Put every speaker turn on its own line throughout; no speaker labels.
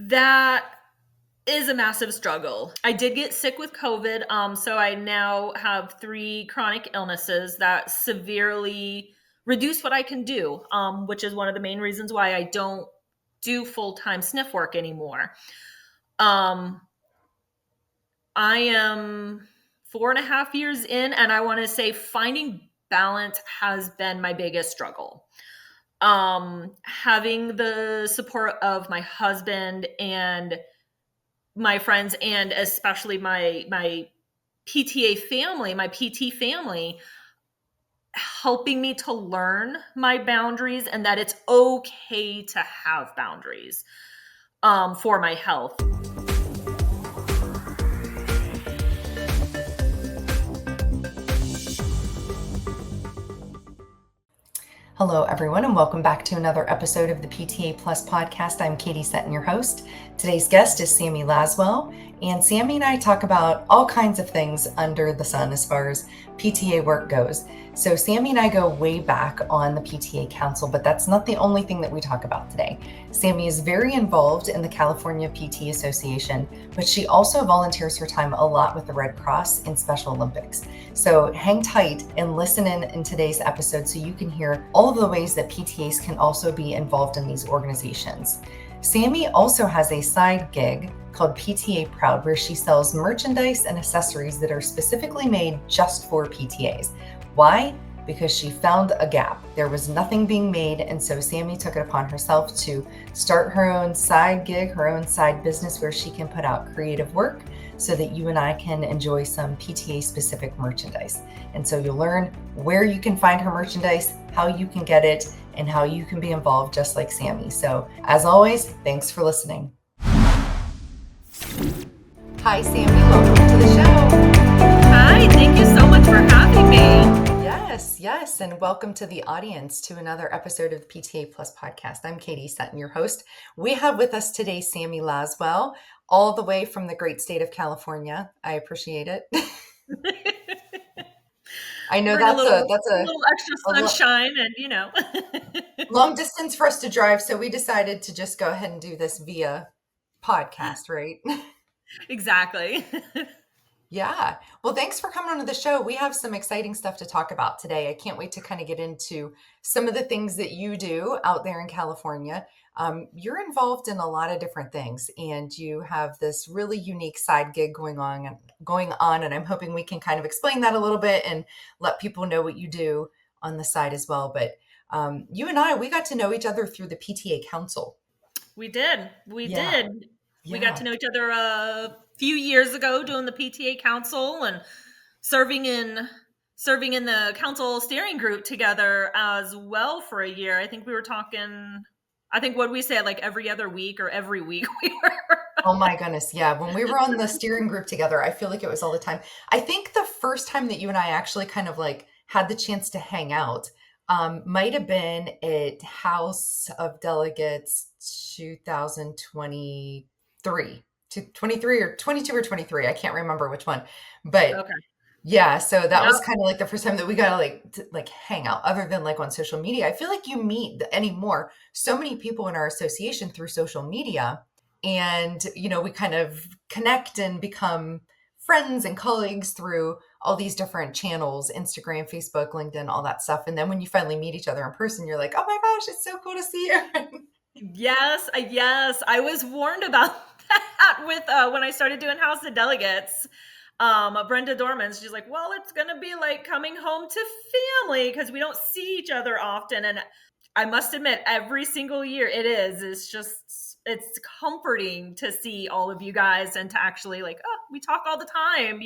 That is a massive struggle. I did get sick with COVID. So I now have 3 chronic illnesses that severely reduce what I can do, which is one of the main reasons why I don't do full-time SNF work anymore. I am 4.5 years in, and I want to say finding balance has been my biggest struggle. Having the support of my husband and my friends, and especially my PTA family, my PT family, helping me to learn my boundaries and that it's okay to have boundaries for my health.
Hello, everyone, and welcome back to another episode of the PTA Plus Podcast. I'm Katie Sutton, your host. Today's guest is Sammy Laswell, and Sammy and I talk about all kinds of things under the sun as far as PTA work goes. So Sammy and I go way back on the PTA Council, but that's not the only thing that we talk about today. Sammy is very involved in the California PT Association, but she also volunteers her time a lot with the Red Cross in Special Olympics. So hang tight and listen in today's episode so you can hear all of the ways that PTAs can also be involved in these organizations. Sammy also has a side gig called PTA Proud, where she sells merchandise and accessories that are specifically made just for PTAs. Why? Because she found a gap. There was nothing being made, and so Sammy took it upon herself to start her own side gig, her own side business where she can put out creative work so that you and I can enjoy some PTA-specific merchandise. And so you'll learn where you can find her merchandise, how you can get it, and how you can be involved just like Sammy. So as always, thanks for listening. Hi, Sammy. Welcome to the show.
Hi, thank you so much for having me.
Yes, and welcome to the audience to another episode of the PTA Plus Podcast. I'm Katie Sutton, your host. We have with us today Sammy Laswell, all the way from the great state of California. I appreciate it. I know that's a
little extra sunshine, and
long distance for us to drive, so we decided to just go ahead and do this via podcast, right?
Exactly.
Yeah. Well, thanks for coming on to the show. We have some exciting stuff to talk about today. I can't wait to kind of get into some of the things that you do out there in California. You're involved in a lot of different things, and you have this really unique side gig going on, and I'm hoping we can kind of explain that a little bit and let people know what you do on the side as well. But you and we got to know each other through the PTA Council.
We did.
Yeah.
We got to know each other a few years ago doing the PTA Council and serving in the council steering group together as well for a year. I think we were talking, what we say, like every other week or every week we were.
Oh my goodness. Yeah. When we were on the steering group together, I feel like it was all the time. I think the first time that you and I actually kind of like had the chance to hang out might have been at House of Delegates 2023 to 23 or 22 or 23. I can't remember which one, but
okay.
Yeah. So that was kind of like the first time that we got to hang out other than like on social media. I feel like you meet anymore so many people in our association through social media, and, we kind of connect and become friends and colleagues through all these different channels, Instagram, Facebook, LinkedIn, all that stuff. And then when you finally meet each other in person, you're like, oh my gosh, it's so cool to see you.
Yes. I was warned about that with when I started doing House of Delegates. Brenda Dorman, she's like, well, it's going to be like coming home to family because we don't see each other often. And I must admit, every single year it's comforting to see all of you guys and to actually we talk all the time,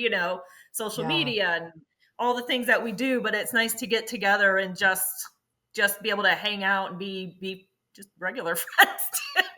social media and all the things that we do, but it's nice to get together and just be able to hang out and be just regular friends,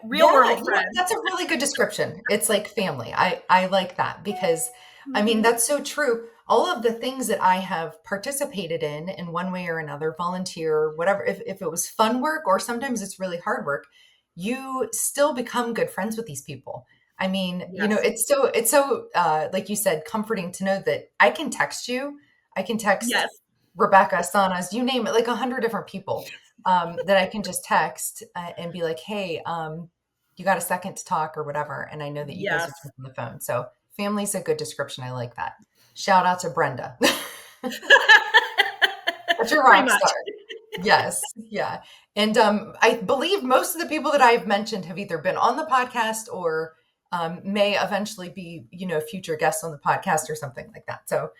real world friends.
That's a really good description. It's like family. I like that because I mean, that's so true. All of the things that I have participated in one way or another, volunteer, whatever, if it was fun work or sometimes it's really hard work, you still become good friends with these people. I mean,
Yes.
it's so like you said, comforting to know that I can text you. I can text
Yes.
Rebecca, Sanas, you name it, like 100 different people that I can just text and be like, hey, you got a second to talk or whatever. And I know that you guys are
Yes.
just on the phone. So family's a good description. I like that. Shout out to Brenda. Such a
Pretty
rock
much.
star. Yes. Yeah. And I believe most of the people that I've mentioned have either been on the podcast or may eventually be, future guests on the podcast or something like that. So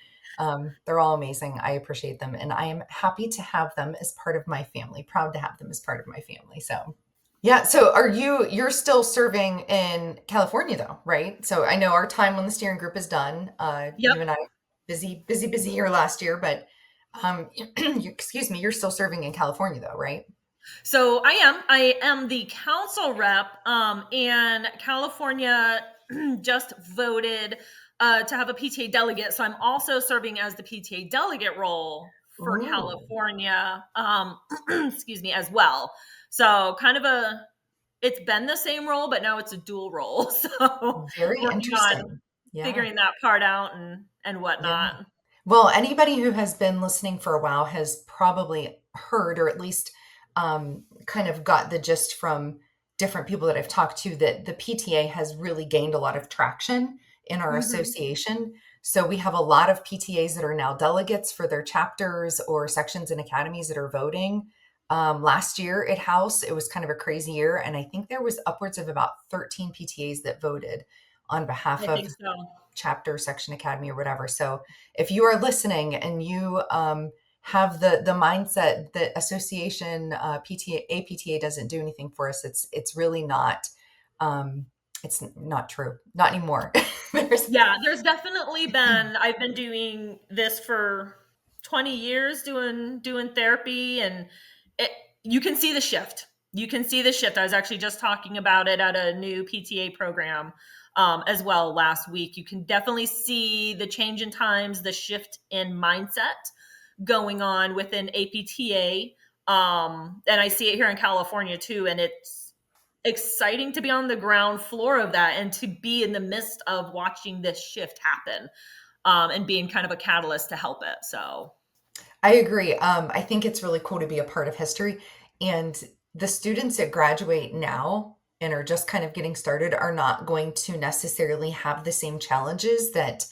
they're all amazing. I appreciate them. And I am happy to have them as part of my family, proud to have them as part of my family. So, yeah. So you're still serving in California though, right? So I know our time on the steering group is done.
Yep.
You and I, busy year last year, but excuse me, you're still serving in California though, right?
So I am the council rep, and California just voted to have a PTA delegate. So I'm also serving as the PTA delegate role for
Ooh,
California, excuse me, as well. So it's been the same role, but now it's a dual role. So
very
working on
interesting. Yeah.
figuring that part out and
Yeah.
whatnot.
Well, anybody who has been listening for a while has probably heard, or at least kind of got the gist from different people that I've talked to, that the PTA has really gained a lot of traction in our
Hmm.
association. So we have a lot of PTAs that are now delegates for their chapters or sections and academies that are voting. Last year at House, it was kind of a crazy year, and I think there was upwards of about 13 PTAs that voted on behalf
I
of
think so.
chapter, section, academy, or whatever. So if you are listening and you have the mindset that association PTA APTA doesn't do anything for us, it's really not. Um, it's not true. Not anymore. There's
Yeah, there's definitely been I've been doing this for 20 years doing therapy, and it, you can see the shift. You can see the shift. I was actually just talking about it at a new PTA program as well last week. You can definitely see the change in times, the shift in mindset going on within APTA. And I see it here in California too, and it's exciting to be on the ground floor of that and to be in the midst of watching this shift happen, and being kind of a catalyst to help it. So,
I agree. I think it's really cool to be a part of history. And the students that graduate now and are just kind of getting started are not going to necessarily have the same challenges that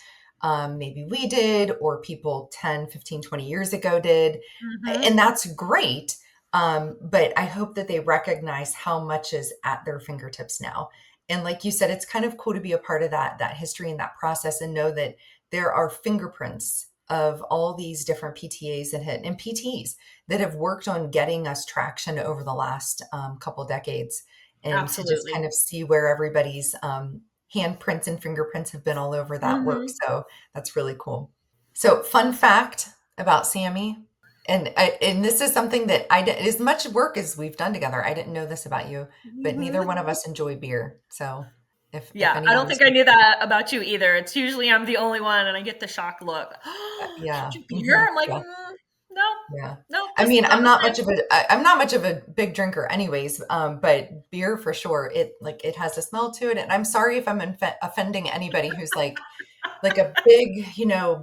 maybe we did or people 10, 15, 20 years ago did.
mhm,
And that's great. But I hope that they recognize how much is at their fingertips now. And like you said, it's kind of cool to be a part of that history and that process and know that there are fingerprints of all these different PTAs and PTs that have worked on getting us traction over the last couple decades, and to just
absolutely.
kind of see where everybody's handprints and fingerprints have been all over that work.
Mhm.
So that's really cool. So, fun fact about Sammy, and this is something that I did as much work as we've done together. I didn't know this about you, but neither one of us enjoy beer. So, if
Yeah, I don't
anyone was,
think I knew that about you either. It's usually I'm the only one, and I get the shocked look.
yeah,
Don't you beer? I'm like,
yeah.
no,
Yeah.
no,
I
just
mean,
not the same.
I'm not much of a big drinker anyways, but beer for sure, it has a smell to it. And I'm sorry if I'm offending anybody who's like a big,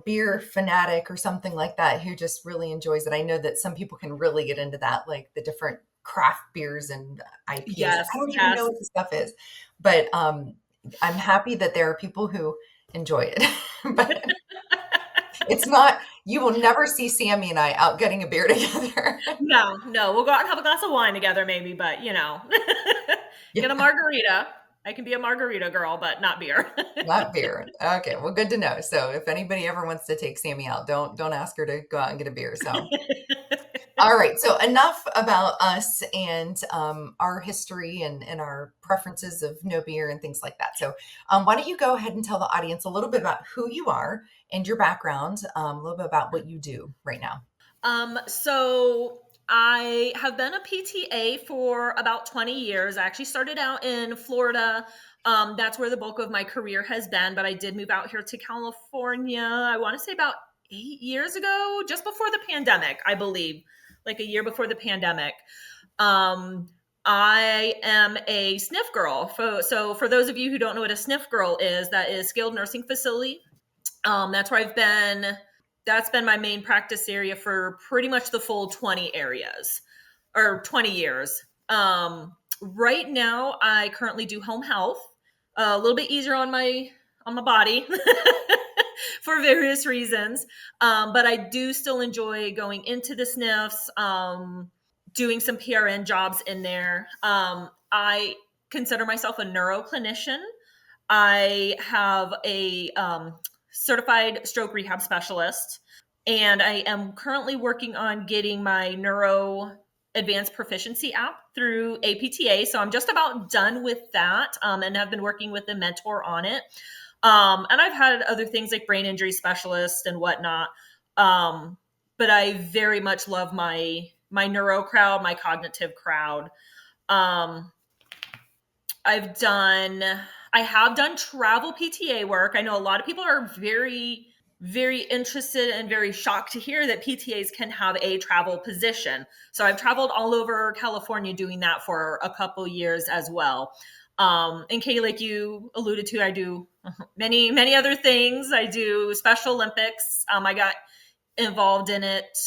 beer fanatic or something like that who just really enjoys it. I know that some people can really get into that, like the different craft beers and IPAs.
Yes,
I don't even know
yes.
what the stuff is, but I'm happy that there are people who enjoy it. But it's not, you will never see Sammy and I out getting a beer together.
No, no, we'll go out and have a glass of wine together maybe, but, get a
Yeah,
margarita. I can be a margarita girl, but not beer.
not beer. Okay, well, good to know. So if anybody ever wants to take Sammy out, don't ask her to go out and get a beer. So all right, so enough about us and our history and our preferences of no beer and things like that. So why don't you go ahead and tell the audience a little bit about who you are and your background, a little bit about what you do right now.
So I have been a PTA for about 20 years. I actually started out in Florida. That's where the bulk of my career has been, but I did move out here to California, I want to say about 8 years ago, just before the pandemic, I believe, like a year before the pandemic. Um, I am a SNF girl. So for those of you who don't know what a SNF girl is, that is skilled nursing facility. That's where I've been. That's been my main practice area for pretty much the full 20 areas or 20 years. Right now, I currently do home health, a little bit easier on my body for various reasons. But I do still enjoy going into the SNFs, doing some PRN jobs in there. I consider myself a neuro clinician. I have a certified stroke rehab specialist, and I am currently working on getting my Neuro advanced proficiency app through APTA. So I'm just about done with that, and have been working with a mentor on it. And I've had other things like brain injury specialist and whatnot. But I very much love my neuro crowd, my cognitive crowd. Um, I have done travel PTA work. I know a lot of people are very, very interested and very shocked to hear that PTAs can have a travel position. So I've traveled all over California doing that for a couple years as well. And Katie, like you alluded to, I do many, many other things. I do Special Olympics. I got involved in it,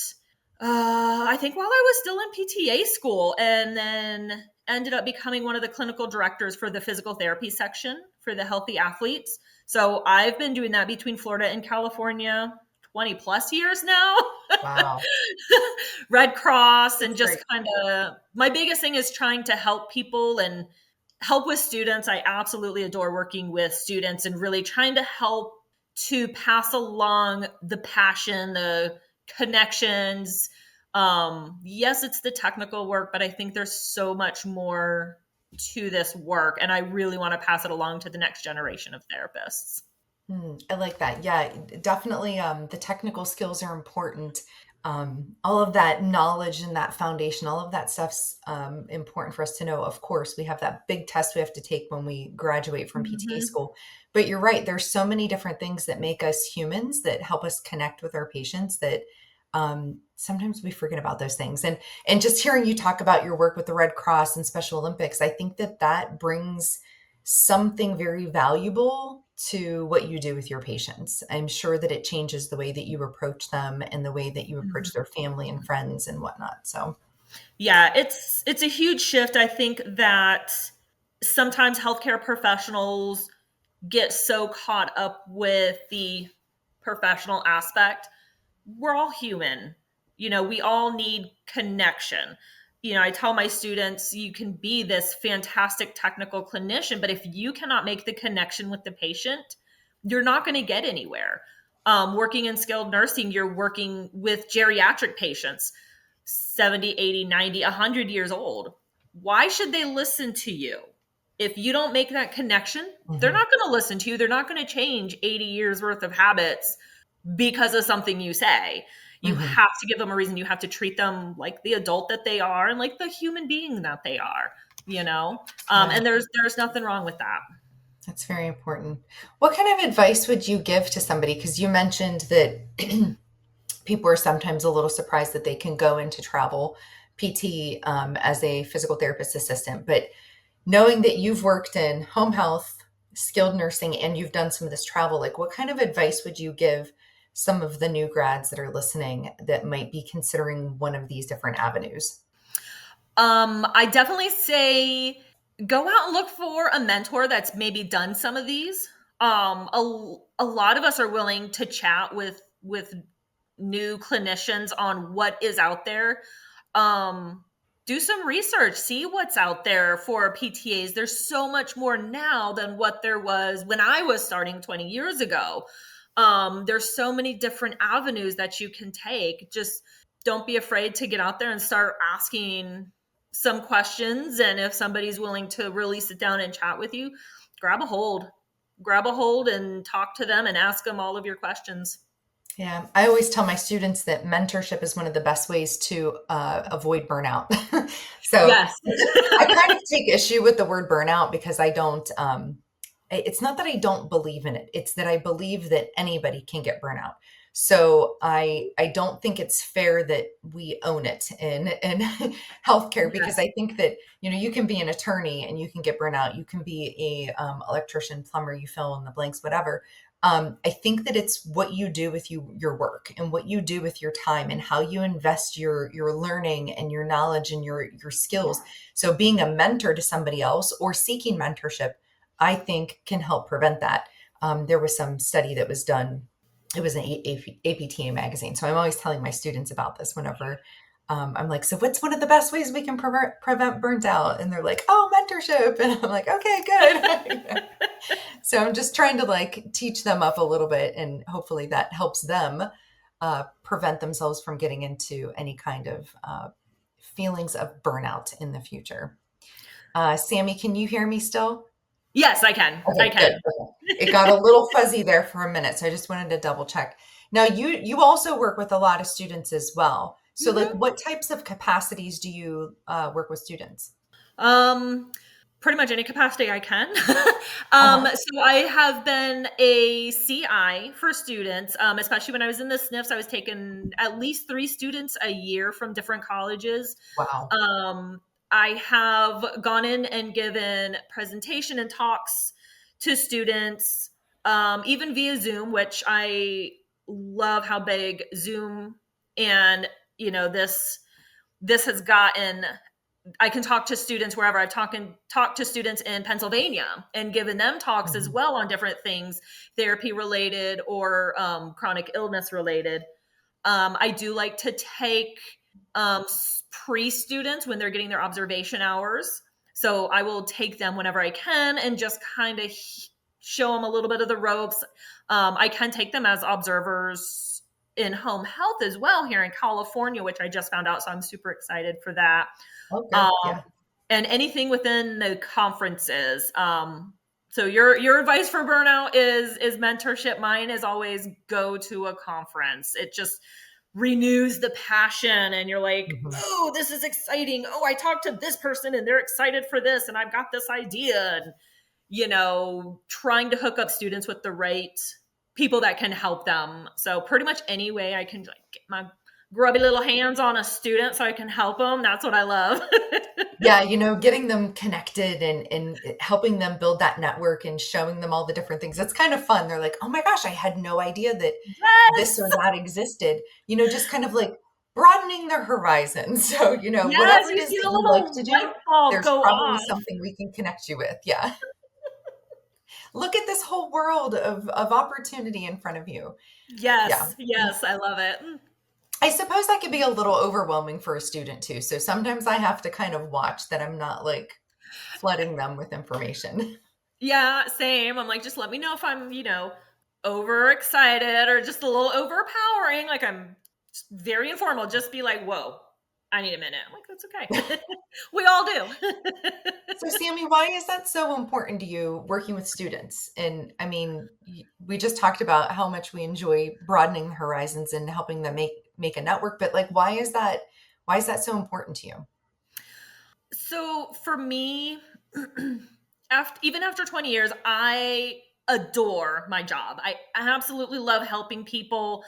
I think while I was still in PTA school, and then ended up becoming one of the clinical directors for the physical therapy section for the healthy athletes. So I've been doing that between Florida and California 20 plus years now.
Wow.
Red Cross, and
That's great.
just kind of my biggest thing is trying to help people and help with students. I absolutely adore working with students and really trying to help to pass along the passion, the connections. Yes, it's the technical work, but I think there's so much more to this work, and I really want to pass it along to the next generation of therapists.
I like that. Yeah, definitely. The technical skills are important. All of that knowledge and that foundation, all of that stuff's important for us to know. Of course, we have that big test we have to take when we graduate from PTA
Mm-hmm.
school. But you're right. There's so many different things that make us humans, that help us connect with our patients, that sometimes we forget about those things. And just hearing you talk about your work with the Red Cross and Special Olympics, I think that brings something very valuable to what you do with your patients. I'm sure that it changes the way that you approach them and the way that you approach their family and friends and whatnot. So,
Yeah, it's a huge shift. I think that sometimes healthcare professionals get so caught up with the professional aspect. We're all human. We all need connection. I tell my students, you can be this fantastic technical clinician, but if you cannot make the connection with the patient, you're not going to get anywhere. Working in skilled nursing, you're working with geriatric patients, 70, 80, 90, 100 years old. Why should they listen to you? If you don't make that connection, they're
mhm,
not going to listen to you. They're not going to change 80 years worth of habits because of something you say. You
mhm,
have to give them a reason. You have to treat them like the adult that they are and like the human being that they are, you know?
yeah,
And there's nothing wrong with that.
that's very important. What kind of advice would you give to somebody? Because you mentioned that people are sometimes a little surprised that they can go into travel PT as a physical therapist assistant, but knowing that you've worked in home health, skilled nursing, and you've done some of this travel, like what kind of advice would you give some of the new grads that are listening that might be considering one of these different avenues?
I definitely say go out and look for a mentor that's maybe done some of these. A lot of us are willing to chat with new clinicians on what is out there. Um, do some research, see what's out there for PTAs. There's so much more now than what there was when I was starting 20 years ago. There's so many different avenues that you can take. Just don't be afraid to get out there and start asking some questions. And if somebody's willing to really sit down and chat with you, grab a hold. Grab a hold and talk to them and ask them all of your questions.
Yeah, I always tell my students that mentorship is one of the best ways to avoid burnout. So
Yes.
I kind of take issue with the word burnout because I don't, it's not that I don't believe in it. It's that I believe that anybody can get burnout. So I don't think it's fair that we own it in healthcare, because
Yes.
I think that, you can be an attorney and you can get burnout. You can be a electrician, plumber, you fill in the blanks, whatever. I think that it's what you do with your work and what you do with your time and how you invest your learning and your knowledge and your skills. So being a mentor to somebody else or seeking mentorship, I think can help prevent that. There was some study that was done. It was an APTA magazine. So I'm always telling my students about this whenever I'm like, so what's one of the best ways we can prevent burnt out? And they're like, oh, mentorship. And I'm like, okay, good. So I'm just trying to like teach them up a little bit, and hopefully that helps them prevent themselves from getting into any kind of feelings of burnout in the future. Sammy, can you hear me still?
Yes, I can. I
Okay, good.
can.
Okay. It got a little fuzzy there for a minute, so I just wanted to double check. Now, you also work with a lot of students as well. So, like,
Mhm.
what types of capacities do you work with students?
Pretty much any capacity I can.
Uh-huh.
So I have been a CI for students, especially when I was in the SNFs. I was taking at least 3 students a year from different colleges.
Wow.
Um, I have gone in and given presentation and talks to students, even via Zoom, which I love how big Zoom and this has gotten. I can talk to students wherever. I've talked to students in Pennsylvania and given them talks as
Mhm.
well on different things, therapy related or chronic illness related. I do like to take pre-students when they're getting their observation hours. So I will take them whenever I can and just kind of show them a little bit of the ropes. I can take them as observers in home health as well here in California, which I just found out. So I'm super excited for that.
Oh,
Um,
good. Yeah.
and anything within the conferences. So your advice for burnout is mentorship. Mine is always go to a conference. It just renews the passion, and you're like,
Mhm.
oh, this is exciting. Oh, I talked to this person and they're excited for this, and I've got this idea. And trying to hook up students with the right people that can help them. So pretty much any way I can like get my grubby little hands on a student so I can help them. That's what I love.
Yeah, getting them connected and helping them build that network and showing them all the different things. It's kind of fun. They're like, "Oh my gosh, I had no idea that this
Yes.
or that existed." Just kind of like broadening their horizons. So,
Yes.
whatever it
You
is
see
that
the
you like to
little light
do,
bulb
there's
go
probably
off.
something we can connect you with. Yeah. Look at this whole world of opportunity in front of you. Yeah.
Yes. Yes. I love it.
I suppose that could be a little overwhelming for a student too. So sometimes I have to kind of watch that I'm not like flooding them with information.
Yeah. Same. I'm like, just let me know if I'm, overexcited or just a little overpowering. Like I'm very informal. Just be like, whoa, I need a minute. I'm like, that's okay. We all do.
So, Sammy, why is that so important to you working with students? And I mean, we just talked about how much we enjoy broadening the horizons and helping them make a network, but like, why is that so important to you?
So for me, even after 20 years, I adore my job. I absolutely love helping people.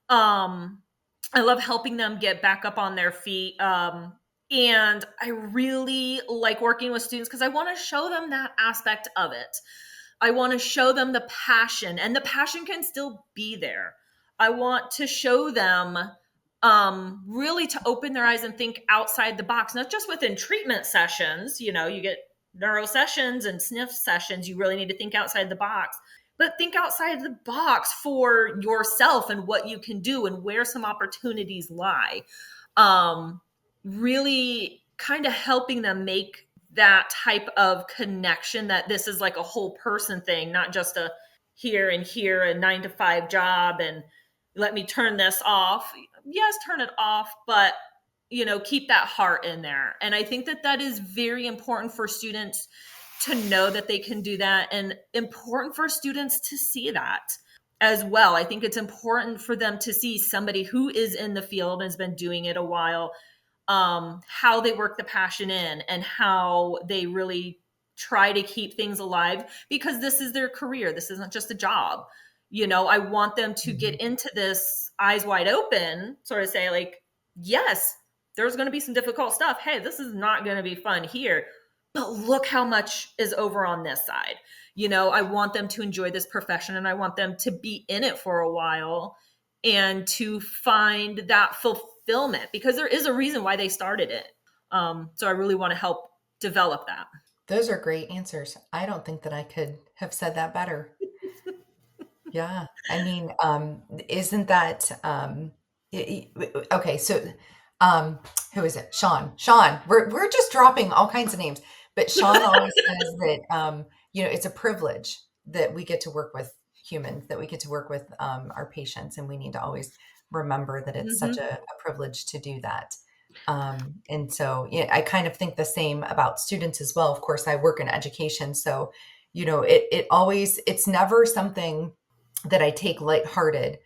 Um, I love helping them get back up on their feet. And I really like working with students because I want to show them that aspect of it. I want to show them the passion, and the passion can still be there. I want to show them really to open their eyes and think outside the box, not just within treatment sessions. You get neuro sessions and sniff sessions. You really need to think outside the box, but think outside the box for yourself and what you can do and where some opportunities lie. Um, Really kind of helping them make that type of connection that this is like a whole person thing, not just a here and here, a 9 to 5 job, and let me turn this off. Yes, turn it off, but keep that heart in there. And I think that that is very important for students to know that they can do that, and important for students to see that as well. I think it's important for them to see somebody who is in the field and has been doing it a while, how they work the passion in and how they really try to keep things alive, because this is their career. This isn't just a job. I want them to get
Mhm.
into this eyes wide open, sort of say like, yes, there's going to be some difficult stuff. Hey, this is not going to be fun here, but look how much is over on this side. I want them to enjoy this profession, and I want them to be in it for a while and to find that fulfillment, because there is a reason why they started it. So I really want to help develop that.
Those are great answers. I don't think that I could have said that better. Yeah. I mean, isn't that okay, so um who is it? Sean. We're just dropping all kinds of names. But Sean always says that it's a privilege that we get to work with humans, that we get to work with our patients, and we need to always remember that it's such
Mhm.
a privilege to do that. And so yeah, I kind of think the same about students as well. Of course, I work in education, so it's never something that I take lighthearted,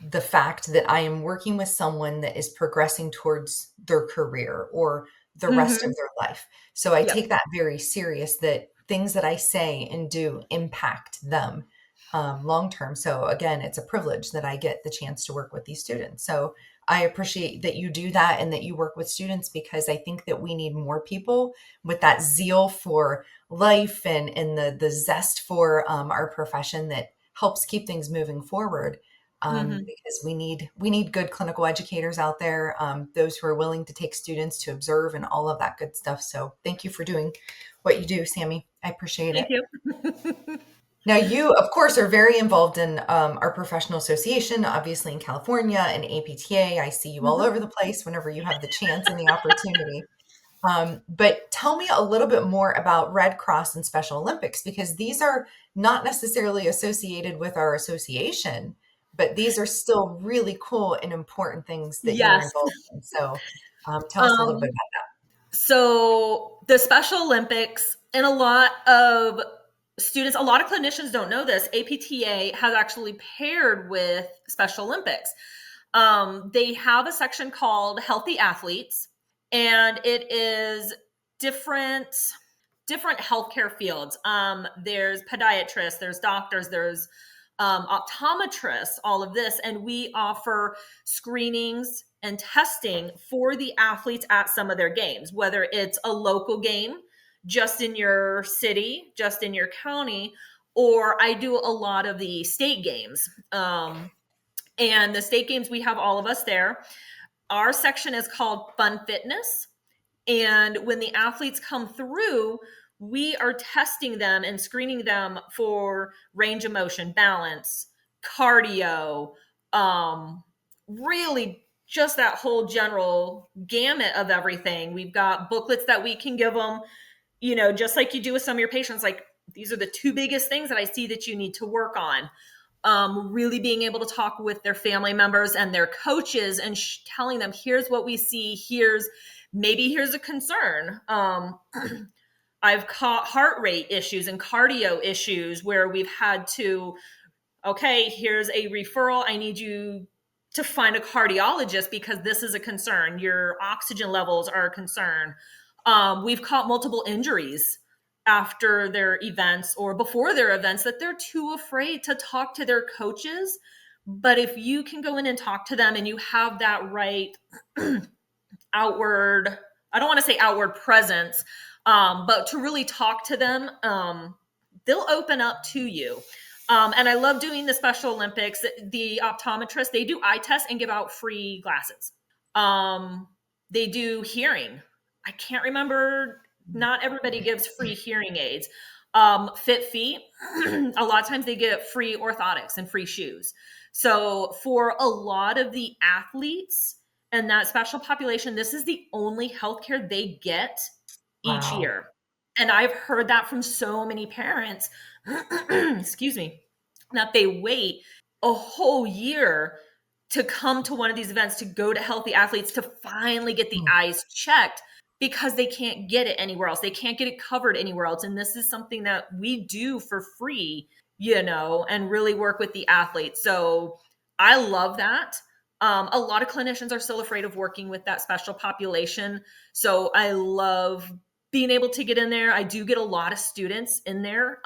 the fact that I am working with someone that is progressing towards their career or the rest of
Mhm.
their life. So I
Yep.
take that very serious, that things that I say and do impact them long term. So again, it's a privilege that I get the chance to work with these students. So I appreciate that you do that and that you work with students, because I think that we need more people with that zeal for life and the zest for our profession that helps keep things moving forward.
Mhm.
Because we need good clinical educators out there, those who are willing to take students to observe and all of that good stuff. So thank you for doing what you do, Sammy. I appreciate
Thank
it.
you.
Now, you, of course, are very involved in our professional association, obviously in California and APTA. I see you all
Mhm.
over the place whenever you have the chance and the opportunity. But tell me a little bit more about Red Cross and Special Olympics, because these are not necessarily associated with our association, but these are still really cool and important things that you are
Yes.
involved in. So tell us a little bit
Um,
about
so the Special Olympics, and a lot of students, a lot of clinicians don't know this. APTA has actually paired with Special Olympics. They have a section called Healthy Athletes, and it is different different healthcare fields. There's podiatrists, there's doctors, there's optometrists, all of this. And we offer screenings and testing for the athletes at some of their games, whether it's a local game just in your city, just in your county, or I do a lot of the state games. And the state games, we have all of us there. Our section is called Fun Fitness. And when the athletes come through, we are testing them and screening them for range of motion, balance, cardio, really just that whole general gamut of everything. We've got booklets that we can give them, just like you do with some of your patients, like these are the two biggest things that I see that you need to work on. Really being able to talk with their family members and their coaches and telling them, here's what we see, here's a concern. I've caught heart rate issues and cardio issues where we've had to, okay, here's a referral. I need you to find a cardiologist because this is a concern. Your oxygen levels are a concern. We've caught multiple injuries after their events or before their events that they're too afraid to talk to their coaches. But if you can go in and talk to them and you have that right outward, I don't want to say outward presence, but to really talk to them, they'll open up to you. And I love doing the Special Olympics. The optometrists, they do eye tests and give out free glasses. Um, they do hearing. I can't remember. Not everybody gives free hearing aids. Fit Feet, a lot of times they get free orthotics and free shoes. So for a lot of the athletes and that special population, this is the only healthcare they get
that.
each
Wow.
year. And I've heard that from so many parents, excuse me, that they wait a whole year to come to one of these events, to go to Healthy Athletes, to finally get the
Mm,
eyes checked because they can't get it anywhere else. They can't get it covered anywhere else. And this is something that we do for free, and really work with the athletes. So I love that. A lot of clinicians are still afraid of working with that special population. So I love being able to get in there. I do get a lot of students in there.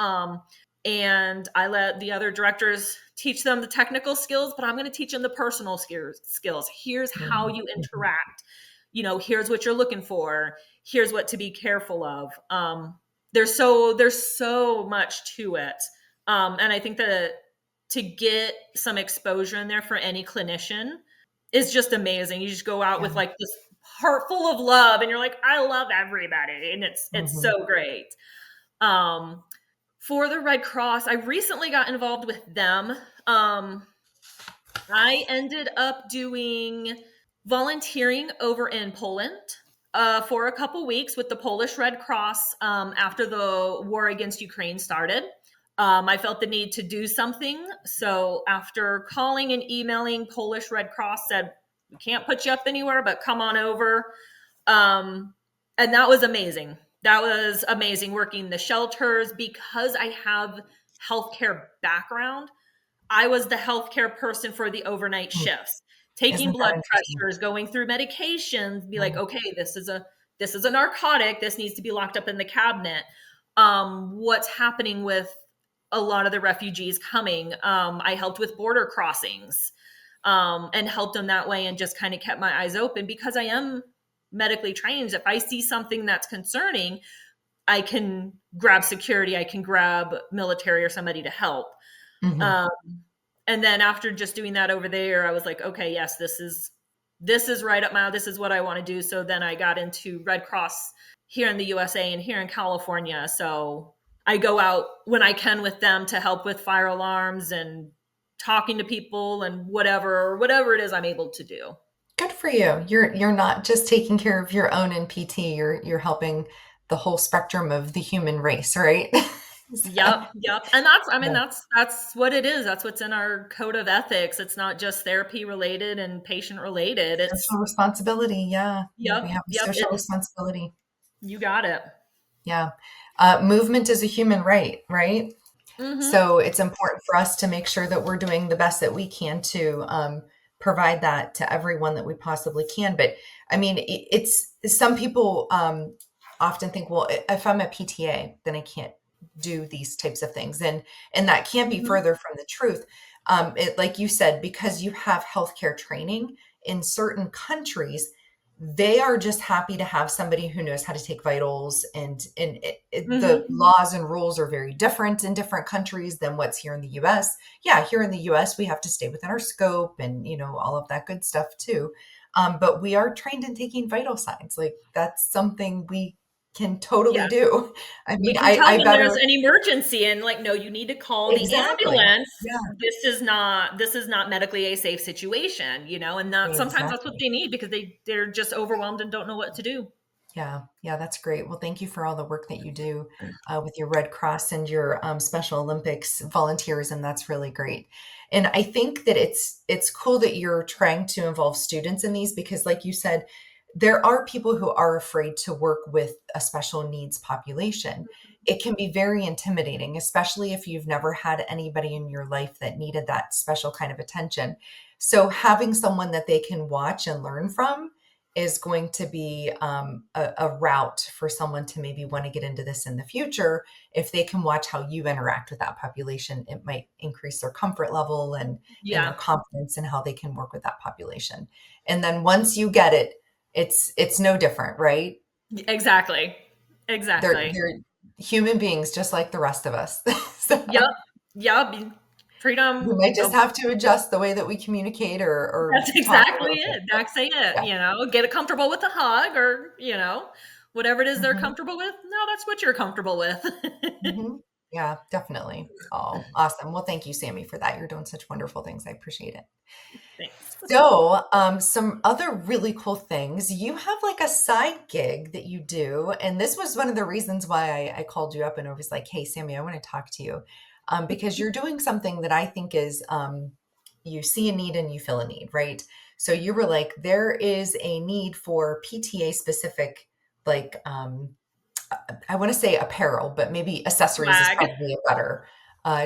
And I let the other directors teach them the technical skills, but I'm going to teach them the personal skills. Here's how
mm,
you
mhm.
interact. Here's what you're looking for. here's what to be careful of. There's so much to it. And I think that to get some exposure in there for any clinician is just amazing. You just go out
Yeah.
with like this heart full of love and you're like, I love everybody. And it's
Mhm.
so great. For the Red Cross, I recently got involved with them. I ended up doing volunteering over in Poland for a couple weeks with the Polish Red Cross after the war against Ukraine started. I felt the need to do something. So after calling and emailing, Polish Red Cross said, we can't put you up anywhere, but come on over. And that was amazing. That was amazing working the shelters because I have healthcare background. I was the healthcare person for the overnight
Mm.
shifts, taking
Isn't that
blood
interesting?
pressures, going through medications, be like,
Mm.
okay, this is a narcotic. This needs to be locked up in the cabinet. What's happening with a lot of the refugees coming? I helped with border crossings and helped them that way and just kind of kept my eyes open because I am medically trained. If I see something that's concerning, I can grab security, I can grab military or somebody to help.
Mhm.
Um, and then after just doing that over there, I was like, okay, yes, this is right up my, this is what I want to do. So then I got into Red Cross here in the USA and here in California. So I go out when I can with them to help with fire alarms and talking to people and whatever it is I'm able to do.
Good for you. You're not just taking care of your own NPT, you're helping the whole spectrum of the human race, right? So,
Yep. And that's, I mean,
yeah.
that's what it is. That's what's in our code of ethics. It's not just therapy related and patient related.
Social
It's
responsibility, yeah. Yeah, we have a
yep.
social responsibility.
You got it.
Yeah. Movement is a human right, right?
Mm-hmm.
So it's important for us to make sure that we're doing the best that we can to provide that to everyone that we possibly can. But I mean, it's some people often think, well, if I'm a PTA, then I can't do these types of things, and that can't be
Mm-hmm.
further from the truth. Like you said, because you have healthcare training in certain countries, they are just happy to have somebody who knows how to take vitals, and the
Mm-hmm.
laws and rules are very different in different countries than what's here in the US. Yeah, here in the US we have to stay within our scope and all of that good stuff too. But we are trained in taking vital signs. Like that's something we can totally
Yeah.
do. I
We
mean,
can
I
tell when there's
better.
an emergency and like, no, you need to call the
Exactly.
ambulance.
Yeah,
This is not medically a safe situation, and that sometimes that's what
exactly.
they need because they're just overwhelmed and don't know what to do.
Yeah, yeah, that's great. Well, thank you for all the work that you do with your Red Cross and your Special Olympics volunteers, and that's really great. And I think that it's cool that you're trying to involve students in these because, like you said, there are people who are afraid to work with a special needs population. It can be very intimidating, especially if you've never had anybody in your life that needed that special kind of attention. So having someone that they can watch and learn from is going to be a route for someone to maybe want to get into this in the future. If they can watch how you interact with that population, it might increase their comfort level and their
Yeah,
confidence in how they can work with that population. And then once you get it, it's no different, right?
exactly. Exactly.
They're human beings just like the rest of us. So
Yep. Yep. Treat
we
them.
might just have to adjust the way that we communicate or
That's
talk a
exactly
little bit.
it.
But
That's it.
yeah.
Get comfortable with the hug or, whatever it is they're
Mhm.
comfortable with. No, that's what you're comfortable with.
Mhm. Yeah, definitely. Oh, awesome. Well, thank you, Sammy, for that. You're doing such wonderful things. I appreciate it.
Thanks.
So, some other really cool things. You have like a side gig that you do, and this was one of the reasons why I called you up and I was like, "Hey, Sammy, I want to talk to you," because you're doing something that I think is you see a need and you fill a need, right? So you were like, there is a need for PTA specific, like I want to say apparel, but maybe accessories is
Swag.
probably a better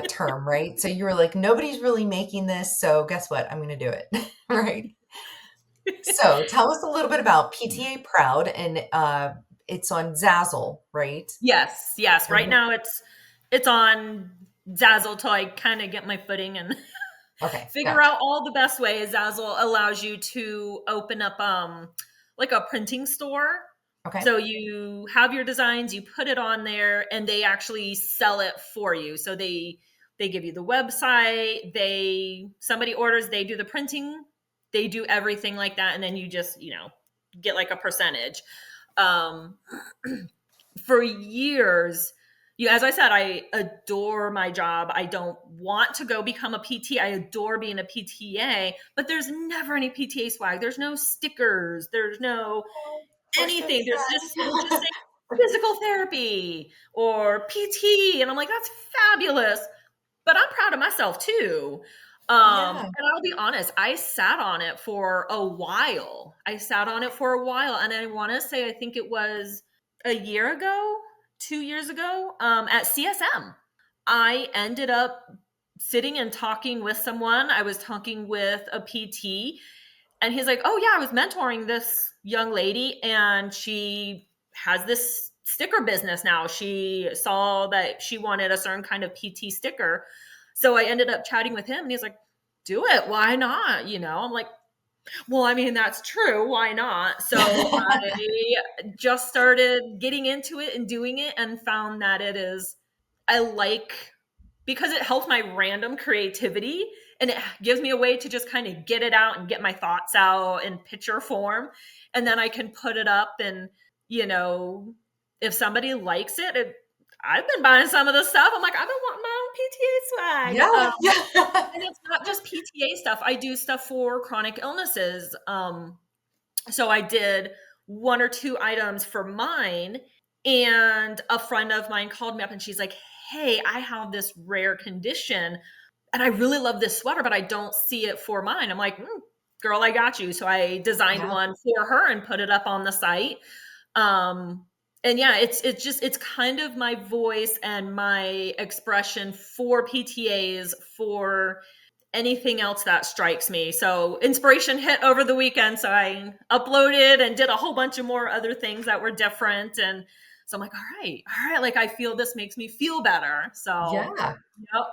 term, right? So you were like, nobody's really making this, so guess what? I'm going to do it, right? So tell us a little bit about PTA Proud, and it's on Zazzle, right?
Yes. Right
Mhm.
now it's on Zazzle till I kind of get my footing and
Okay,
figure
gotcha.
out all the best ways. Zazzle allows you to open up like a printing store.
Okay.
So you have your designs, you put it on there, and they actually sell it for you. So they give you the website, somebody orders, they do the printing, they do everything like that, and then you just, get like a percentage. Um for years, as I said, I adore my job. I don't want to go become a PT. I adore being a PTA, but there's never any PTA swag. There's no stickers. There's no
Oh, we're so
anything. There's just, it'll just
sad.
say physical therapy or PT. And I'm like, that's fabulous. But I'm proud of myself too.
Yeah.
And I'll be honest, I sat on it for a while. And I want to say, I think it was a year ago, 2 years ago, at CSM. I ended up sitting and talking with someone. I was talking with a PT, and he's like, "Oh yeah, I was mentoring this young lady, and she has this sticker business now. She saw that she wanted a certain kind of PT sticker." So I ended up chatting with him, and he's like, "Do it. Why not?" I'm like, "Well, I mean, that's true. Why not?" So I just started getting into it and doing it, and found that I like, because it helps my random creativity, and it gives me a way to just kind of get it out and get my thoughts out in picture form. And then I can put it up, and, you know, if somebody likes it, I've been buying some of the stuff. I'm like, I've been wanting my own PTA swag.
Yeah. Yeah.
And it's not just PTA stuff. I do stuff for chronic illnesses. So I did one or two items for mine, and a friend of mine called me up, and she's like, "Hey, I have this rare condition, and I really love this sweater, but I don't see it for mine." I'm like, "Girl, I got you." So I designed
Yeah.
one for her and put it up on the site. And yeah, it's kind of my voice and my expression for PTAs, for anything else that strikes me. So inspiration hit over the weekend. So I uploaded and did a whole bunch of more other things that were different. And so I'm like, all right. Like, I feel this makes me feel better. So,
Yeah.
yep.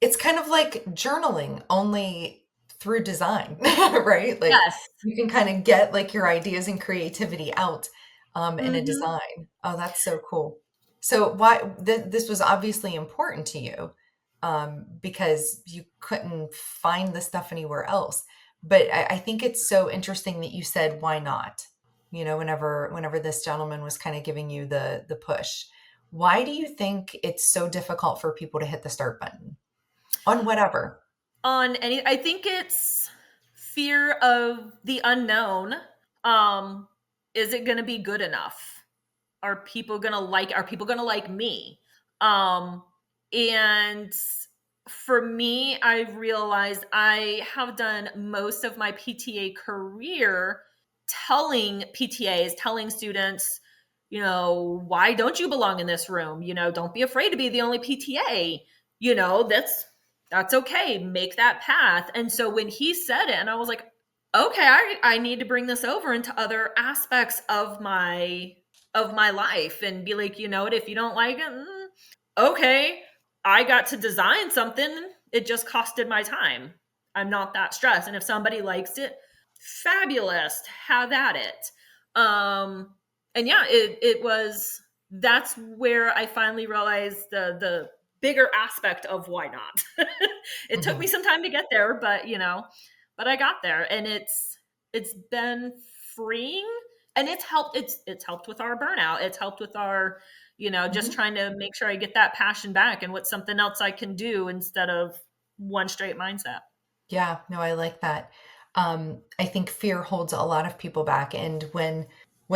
It's kind of like journaling, only through design, right? Like
Yes.
you can kind of get like your ideas and creativity out in a
Hmm.
design. Oh, that's so cool. So why this was obviously important to you because you couldn't find the stuff anywhere else. But I think it's so interesting that you said, why not? Whenever this gentleman was kind of giving you the push. Why do you think it's so difficult for people to hit the start button? On whatever.
I think it's fear of the unknown. Um, is it going to be good enough? Are people going to like me? Um, and for me, I realized I have done most of my PTA career telling PTAs, telling students, why don't you belong in this room? Don't be afraid to be the only PTA. That's okay. Make that path. And so when he said it, and I was like, okay, I need to bring this over into other aspects of my life, and be like, what, if you don't like it, okay, I got to design something. It just costed my time. I'm not that stressed. And if somebody likes it, fabulous, have at it. And yeah, that's where I finally realized the bigger aspect of why not. It took
Mhm.
me some time to get there, but I got there, and it's been freeing, and it's helped with our burnout. It's helped with our, just
Mhm.
trying to make sure I get that passion back, and what's something else I can do instead of one straight mindset.
Yeah, no, I like that. I think fear holds a lot of people back. And when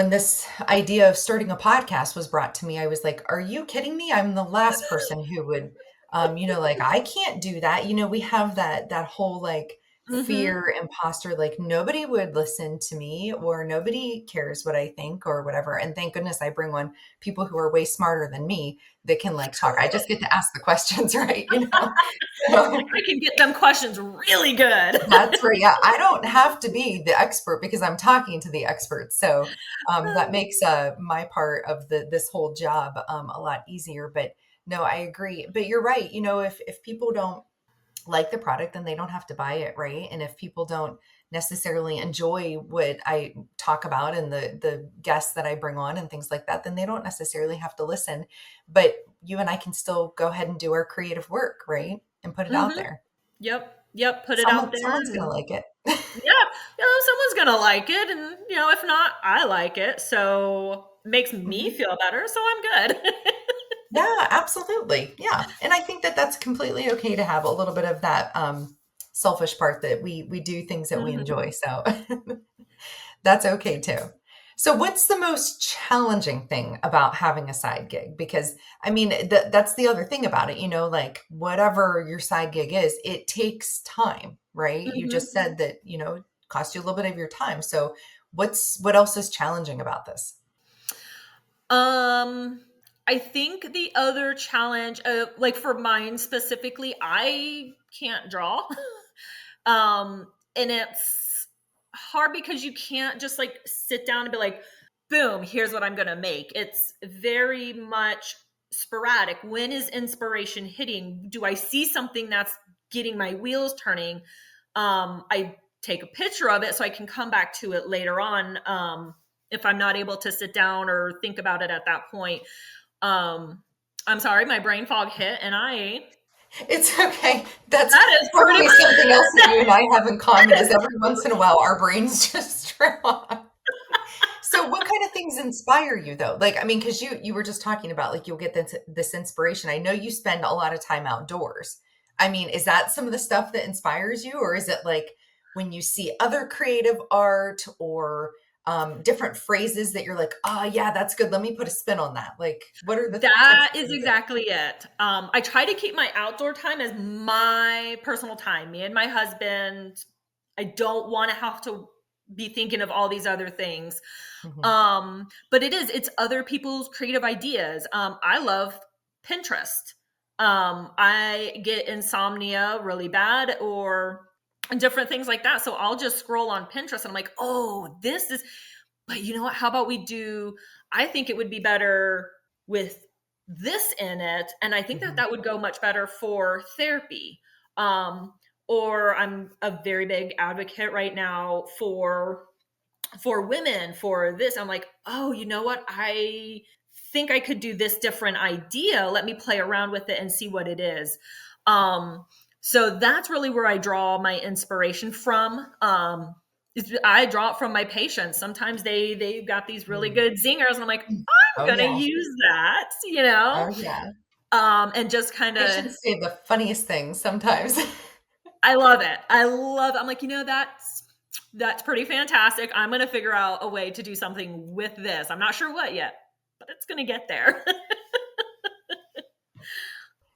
this idea of starting a podcast was brought to me, I was like, are you kidding me? I'm the last person who would, like, I can't do that. We have that whole like
Hmm.
fear imposter, like nobody would listen to me or nobody cares what I think or whatever. And thank goodness I bring on people who are way smarter than me that can like talk. I just get to ask the questions, right? So
I can get them questions really good.
that's right. Yeah, I don't have to be the expert because I'm talking to the experts. So that makes my part of this whole job a lot easier. But no, I agree. But you're right. If people don't like the product, then they don't have to buy it, right? And if people don't necessarily enjoy what I talk about and the guests that I bring on and things like that, then they don't necessarily have to listen. But you and I can still go ahead and do our creative work, right? And put it out
Mhm.
there.
Yep, put it out there
Someone's gonna
and
like it.
yeah, someone's gonna like it and, if not, I like it, so it makes me
Mhm.
feel better, so I'm good.
Yeah, absolutely. Yeah. And I think that that's completely okay to have a little bit of that selfish part that we do things that we
Mhm,
enjoy. So that's okay too. So what's the most challenging thing about having a side gig? Because I mean, that's the other thing about it, like whatever your side gig is, it takes time, right? You
mhm.
just said that, it costs you a little bit of your time. So what else is challenging about this?
Um, I think the other challenge, like for mine specifically, I can't draw. And it's hard because you can't just like sit down and be like, boom, here's what I'm gonna make. It's very much sporadic. When is inspiration hitting? Do I see something that's getting my wheels turning? I take a picture of it so I can come back to it later on. If I'm not able to sit down or think about it at that point. Um, I'm sorry, my brain fog hit, and
It's okay. That's
that is pretty
probably something else that you and I have in
that
common is
is
every once in a while our brains just trail off. So what kind of things inspire you though? Like, I mean, because you were just talking about like you'll get this inspiration. I know you spend a lot of time outdoors. I mean, is that some of the stuff that inspires you, or is it like when you see other creative art or different phrases that you're like, oh yeah, that's good. Let me put a spin on that. Like, what are the types
that
of
is
things that?
exactly it. I try to keep my outdoor time as my personal time. Me and my husband, I don't want to have to be thinking of all these other things.
Mhm.
But it's other people's creative ideas. I love Pinterest. I get insomnia really bad or different things like that. So I'll just scroll on Pinterest and I'm like, oh, this is, but you know what? How about we do, I think it would be better with this in it. And I think that
Mhm.
that would go much better for therapy. Um, or I'm a very big advocate right now for women for this. I'm like, oh, you know what? I think I could do this different idea. Let me play around with it and see what it is. Um, so that's really where I draw my inspiration from. I draw it from my patients. Sometimes they've got these really
Mm.
good zingers, and I'm like, I'm
Oh
gonna
yeah.
use that,
Oh yeah.
and just kind of
Patients say the funniest things sometimes.
I love it. I love it. I'm like, that's pretty fantastic. I'm going to figure out a way to do something with this. I'm not sure what yet, but it's going to get there.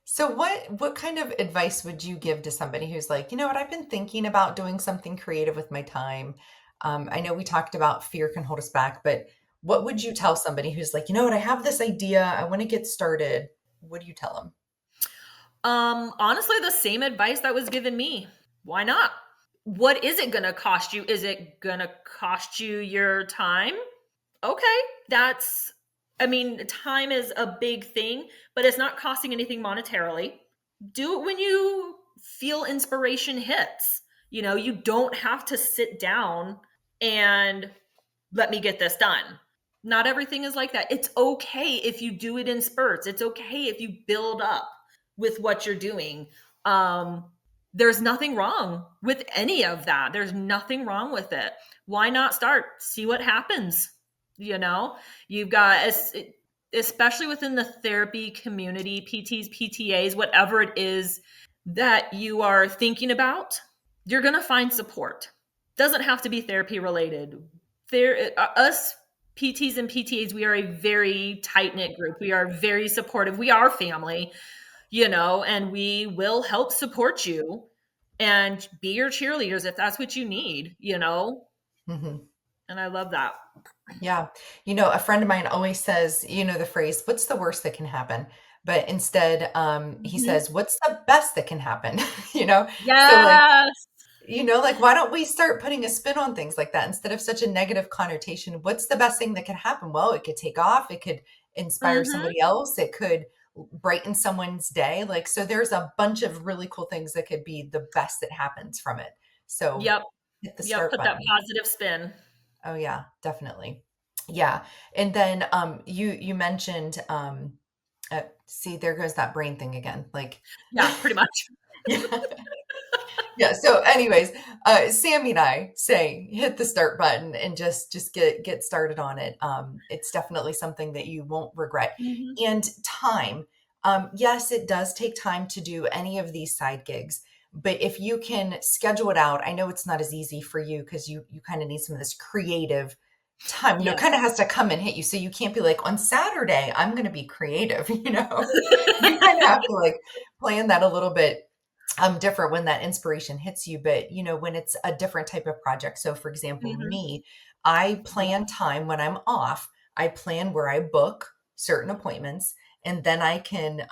So what kind of advice would you give to somebody who's like, you know what, I've been thinking about doing something creative with my time. I know we talked about fear can hold us back, but what would you tell somebody who's like, you know what, I have this idea, I want to get started. What do you tell them?
Honestly, the same advice that was given me. Why not? What is it going to cost you? Is it going to cost you your time? Okay, that's I mean, time is a big thing, but it's not costing anything monetarily. Do it when you feel inspiration hits. You don't have to sit down and let me get this done. Not everything is like that. It's okay if you do it in spurts. It's okay if you build up with what you're doing. Um, there's nothing wrong with any of that. There's nothing wrong with it. Why not start? See what happens. You know, you've got, especially within the therapy community, PTs, PTAs, whatever it is that you are thinking about, you're going to find support. Doesn't have to be therapy related. Us PTs and PTAs, we are a very tight knit group. We are very supportive. We are family, and we will help support you and be your cheerleaders if that's what you need.
Mhm.
And I love that.
Yeah. A friend of mine always says, the phrase, what's the worst that can happen? But instead, he
Mhm.
says, what's the best that can happen? you know? So like,
Yes.
like, why don't we start putting a spin on things like that instead of such a negative connotation? What's the best thing that could happen? Well, it could take off. It could inspire
Mhm.
somebody else. It could brighten someone's day. Like, so there's a bunch of really cool things that could be the best that happens from it. So
Yep.
hit the
Yep.
start
Put that
button.
positive spin.
Oh yeah, definitely. Yeah. And then you mentioned see, there goes that brain thing again. Like
Yeah, pretty much.
yeah. Yeah. So anyways, Sammy and I say hit the start button and just get started on it. It's definitely something that you won't regret.
Mhm.
And time. Yes, it does take time to do any of these side gigs, but if you can schedule it out, I know it's not as easy for you because you kind of need some of this creative time, kind of
Yes.
has to come and hit you. So you can't be like, on Saturday, I'm going to be creative, you kind of have to like plan that a little bit different when that inspiration hits you. But when it's a different type of project, so for example,
Mhm.
me, I
Yep.
plan time when I'm off. I plan where I book certain appointments, and then I can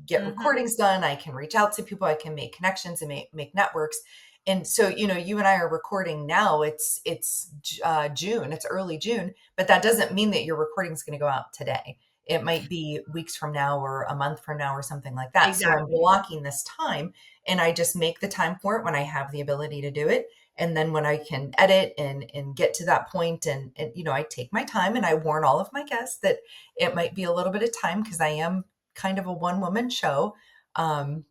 get
Mhm.
recordings done. I can reach out to people. I can make connections and make networks. And so you and I are recording now. It's June. It's early June, but that doesn't mean that your recording is going to go out today. It might be weeks from now or a month from now or something like that. So I'm
Exactly.
blocking this time, and I just make the time for it when I have the ability to do it. And then when I can edit and get to that point, and I take my time, and I warn all of my guests that it might be a little bit of time because I am kind of a one woman show. Um,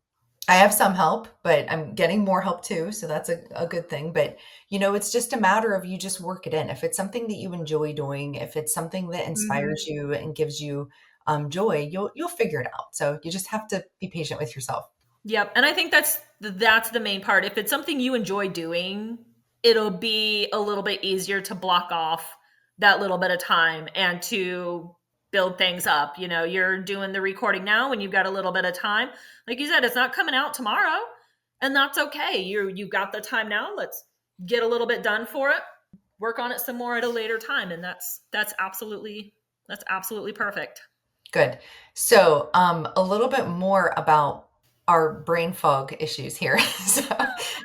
I have some help, but I'm getting more help too. So that's a good thing. But, it's just a matter of you just work it in. If it's something that you enjoy doing, if it's something that
Mhm.
inspires you and gives you joy, you'll figure it out. So you just have to be patient with yourself.
Yep, and I think that's the main part. If it's something you enjoy doing, it'll be a little bit easier to block off that little bit of time and to build things up. You're doing the recording now and you've got a little bit of time. Like you said, it's not coming out tomorrow, and that's okay. You've got the time now. Let's get a little bit done for it. Work on it some more at a later time, and that's absolutely perfect.
Good. So, a little bit more about our brain fog issues here. So,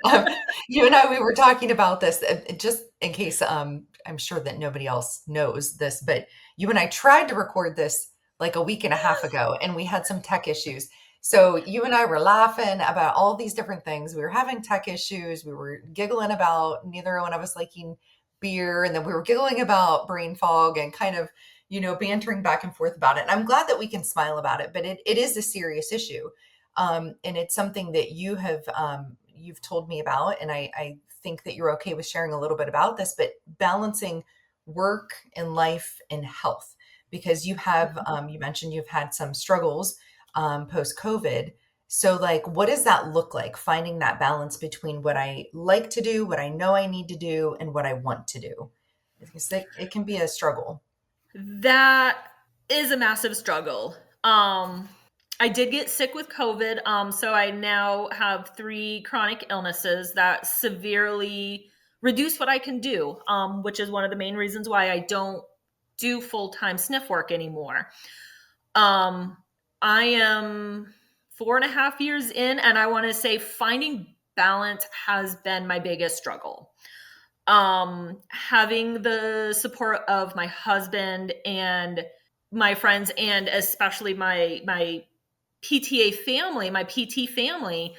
um, you and I, we were talking about this just in case, I'm sure that nobody else knows this, but you and I tried to record this like a week and a half ago, and we had some tech issues. So, you and I were laughing about all these different things. We were having tech issues. We were giggling about neither one of us liking beer, and then we were giggling about brain fog and kind of bantering back and forth about it. And I'm glad that we can smile about it, but it is a serious issue. And it's something that you've told me about. And I think that you're okay with sharing a little bit about this, but balancing work and life and health, because you mentioned you've had some struggles post COVID. So, like, what does that look like? Finding that balance between what I like to do, what I know I need to do, and what I want to do. Because it can be a struggle.
That is a massive struggle. I did get sick with COVID, so I now have 3 chronic illnesses that severely reduce what I can do, which is one of the main reasons why I don't do full-time sniff work anymore. Um, I am 4.5 years in, and I wanna say finding balance has been my biggest struggle. Having the support of my husband and my friends, and especially my PTA family, my PT family,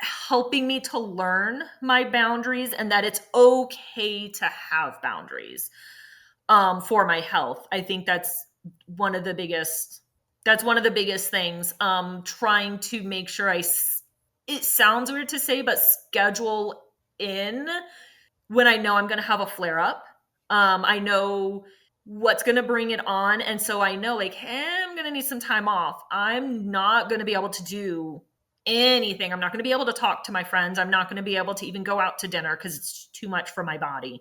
helping me to learn my boundaries and that it's okay to have boundaries for my health. I think that's one of the biggest things. Trying to make sure it sounds weird to say, but schedule in when I know I'm going to have a flare up. I know what's going to bring it on. And so I know, like, hey, I'm going to need some time off. I'm not going to be able to do anything. I'm not going to be able to talk to my friends. I'm not going to be able to even go out to dinner because it's too much for my body.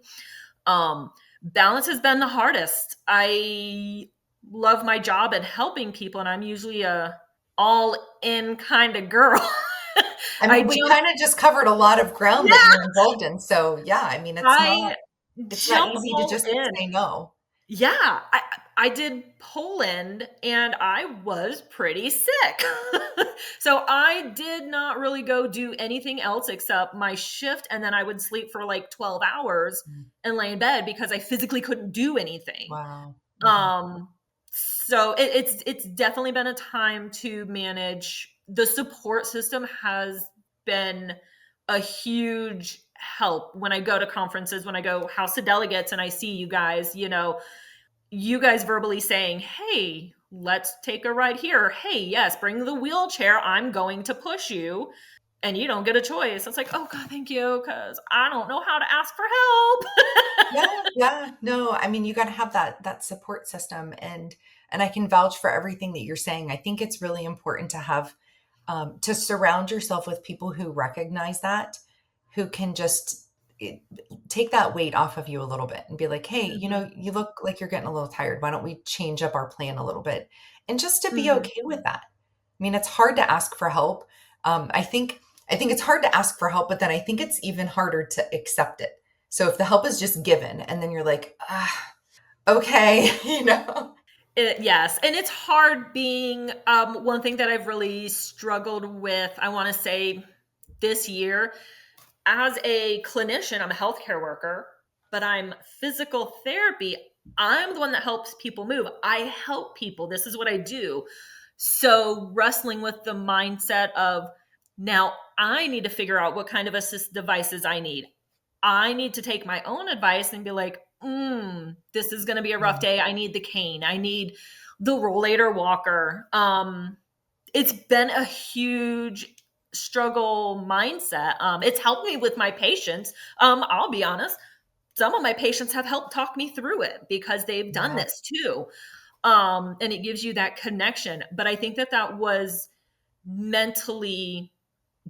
Balance has been the hardest. I love my job and helping people, and I'm usually a all in kind of girl.
I
I
mean, we
jump,
kind of just covered a lot of ground that
yeah,
you're involved in. So yeah, I mean,
I
it's not
jump
easy to
all
just
in.
say no.
Yeah, I did Poland and I was pretty sick. So I did not really go do anything else except my shift, and then I would sleep for like 12 hours
Mm.
and lay in bed because I physically couldn't do anything.
Wow. Mhm.
Um So it's definitely been a time to manage. The support system has been a huge help when I go to conferences, when I go House of Delegates and I see you guys, you guys verbally saying, hey, let's take a ride here. Hey, yes, bring the wheelchair. I'm going to push you. And you don't get a choice. It's like, oh God, thank you, because I don't know how to ask for help.
Yeah. No, I mean, you got to have that support system, and I can vouch for everything that you're saying. I think it's really important to have to surround yourself with people who recognize that, who can just eh, take that weight off of you a little bit and be like, hey,
Mhm.
you look like you're getting a little tired. Why don't we change up our plan a little bit? And just to be
Mhm.
okay with that. I mean, it's hard to ask for help. I think it's hard to ask for help, but then I think it's even harder to accept it. So if the help is just given and then you're like, okay,
Yes, and it's hard being one thing that I've really struggled with, I want to say this year, as a clinician, I'm a healthcare worker, but I'm physical therapy. I'm the one that helps people move. I help people. This is what I do. So wrestling with the mindset of now I need to figure out what kind of assist devices I need. I need to take my own advice and be like, this is going to be a rough
Mm,
day. I need the cane. I need the rollator walker. It's been a huge struggle mindset. It's helped me with my patients. I'll be honest. Some of my patients have helped talk me through it because they've done
yeah,
this too. And it gives you that connection. But I think that that was mentally,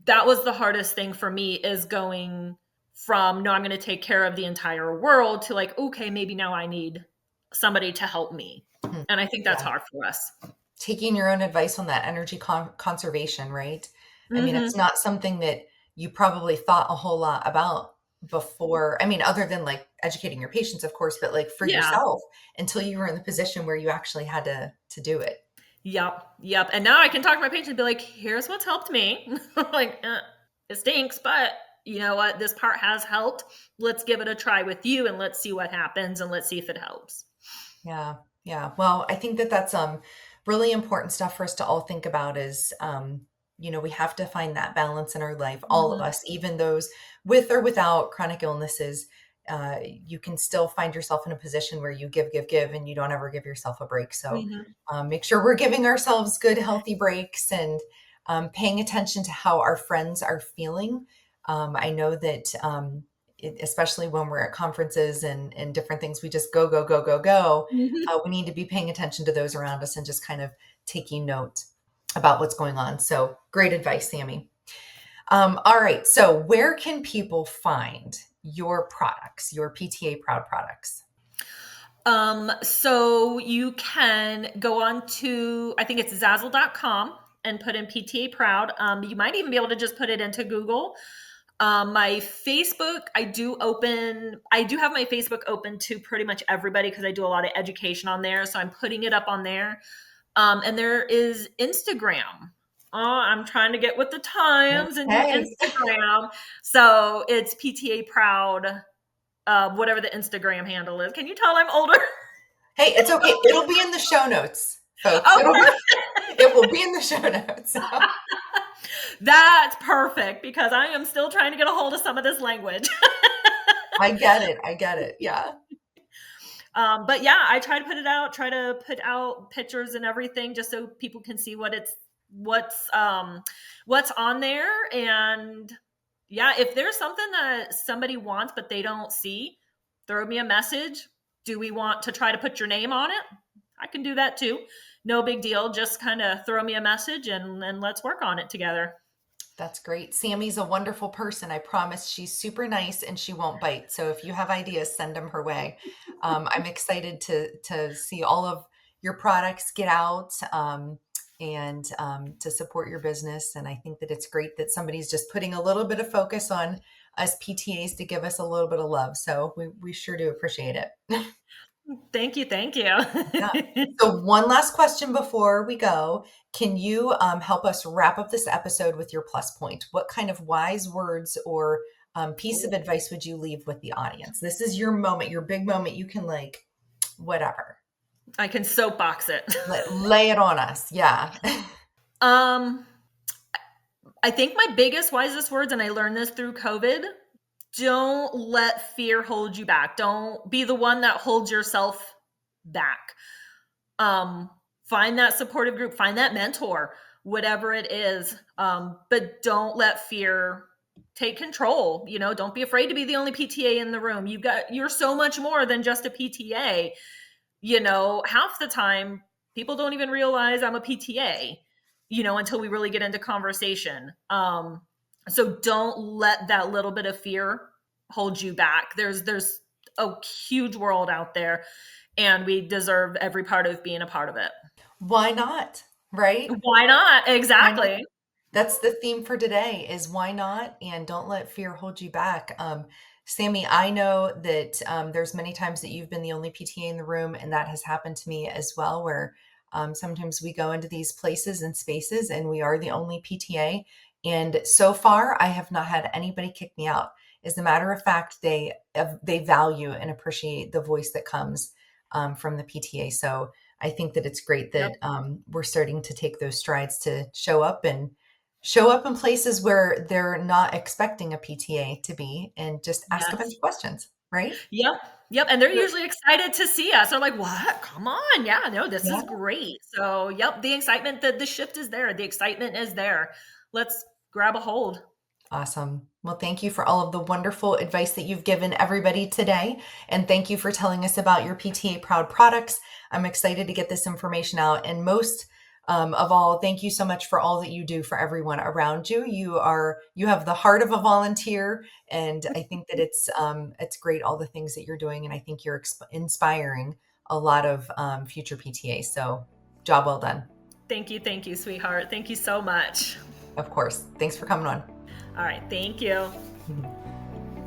that was the hardest thing for me, is going from, no, I'm going to take care of the entire world, to like, okay, maybe now I need somebody to help me.
mm,
And I think that's
yeah.
hard for us.
Taking your own advice on that energy conservation, right? I mean, it's
Hmm.
not something that you probably thought a whole lot about before. I mean, other than like educating your patients, of course, but like for
Yeah.
yourself until you were in the position where you actually had to do it.
Yep. Yep. And now I can talk to my patient and be like, here's what's helped me. Like, it stinks, but you know what? This part has helped. Let's give it a try with you and let's see what happens and let's see if it helps.
Yeah, yeah. Well, I think that that's really important stuff for us to all think about is we have to find that balance in our life, all of
Hmm.
us, even those with or without chronic illnesses. You can still find yourself in a position where you give, give, give, and you don't ever give yourself a break. So
Hmm.
make sure we're giving ourselves good, healthy breaks and paying attention to how our friends are feeling. I know that especially when we're at conferences and different things, we just go, go, go, go, go.
Hmm.
We need to be paying attention to those around us and just kind of taking note about what's going on. So great advice, Sammy. All right. So where can people find your products, your PTA Proud products?
So you can go on to, I think it's Zazzle.com, and put in PTA Proud. You might even be able to just put it into Google. My Facebook, I do have my Facebook open to pretty much everybody because I do a lot of education on there. So I'm putting it up on there. And there is Instagram. I'm trying to get with the times and do
Okay.
Instagram. So it's PTA Proud, whatever the Instagram handle is. Can you tell I'm older?
Hey, it's okay. It'll be in the show notes, folks.
Oh,
It will be in the show notes.
that's perfect because I am still trying to get a hold of some of this language.
I get it. I get it. Yeah.
But yeah, I try to put out pictures and everything just so people can see what's on there. And yeah, if there's something that somebody wants but they don't see, throw me a message. Do we want to try to put your name on it? I can do that too. No big deal. Just kind of throw me a message and let's work on it together.
That's great. Sammy's a wonderful person. I promise she's super nice and she won't bite. So if you have ideas, send them her way. I'm excited to see all of your products get out and to support your business. And I think that it's great that somebody's just putting a little bit of focus on us PTAs to give us a little bit of love. So we sure do appreciate it.
Thank you. Thank
Yeah.
you.
So one last question before we go. Can you help us wrap up this episode with your plus point? What kind of wise words or piece of advice would you leave with the audience? This is your moment, your big moment. You can like whatever.
I can soapbox it.
Lay it on us. Yeah.
I think my biggest, wisest words, and I learned this through COVID, don't let fear hold you back. Don't be the one that holds yourself back. Find that supportive group, find that mentor, whatever it is. But don't let fear take control. Don't be afraid to be the only PTA in the room. You're so much more than just a PTA. Half the time people don't even realize I'm a PTA, until we really get into conversation. So don't let that little bit of fear hold you back. There's a huge world out there, and we deserve every part of being a part of it.
Why not? Right?
Why not? Exactly.
That's the theme for today, is why not? And don't let fear hold you back. Sammy, I know that there's many times that you've been the only PTA in the room, and that has happened to me as well, where sometimes we go into these places and spaces and we are the only PTA. And so far, I have not had anybody kick me out. As a matter of fact, they value and appreciate the voice that comes from the PTA. So I think that it's great that we're starting to take those strides to show up in places where they're not expecting a PTA to be, and just ask a bunch of questions, right?
Yep. And they're usually excited to see us. They're like, what? Come on. Yeah, no, this is great. So, the excitement, the shift is there. The excitement is there. Let's grab a hold.
Awesome. Well, thank you for all of the wonderful advice that you've given everybody today. And thank you for telling us about your PTA Proud products. I'm excited to get this information out. And most of all, thank you so much for all that you do for everyone around you. You have the heart of a volunteer, and I think that it's great, all the things that you're doing. And I think you're inspiring a lot of future PTAs. So job well done.
Thank you, sweetheart. Thank you so much.
Of course. Thanks for coming on.
All right. Thank you.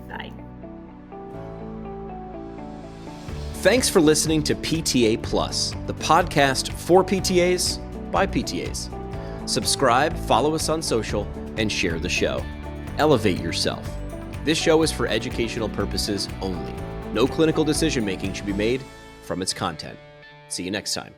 Bye.
Thanks for listening to PTA Plus, the podcast for PTAs by PTAs. Subscribe, follow us on social, and share the show. Elevate yourself. This show is for educational purposes only. No clinical decision-making should be made from its content. See you next time.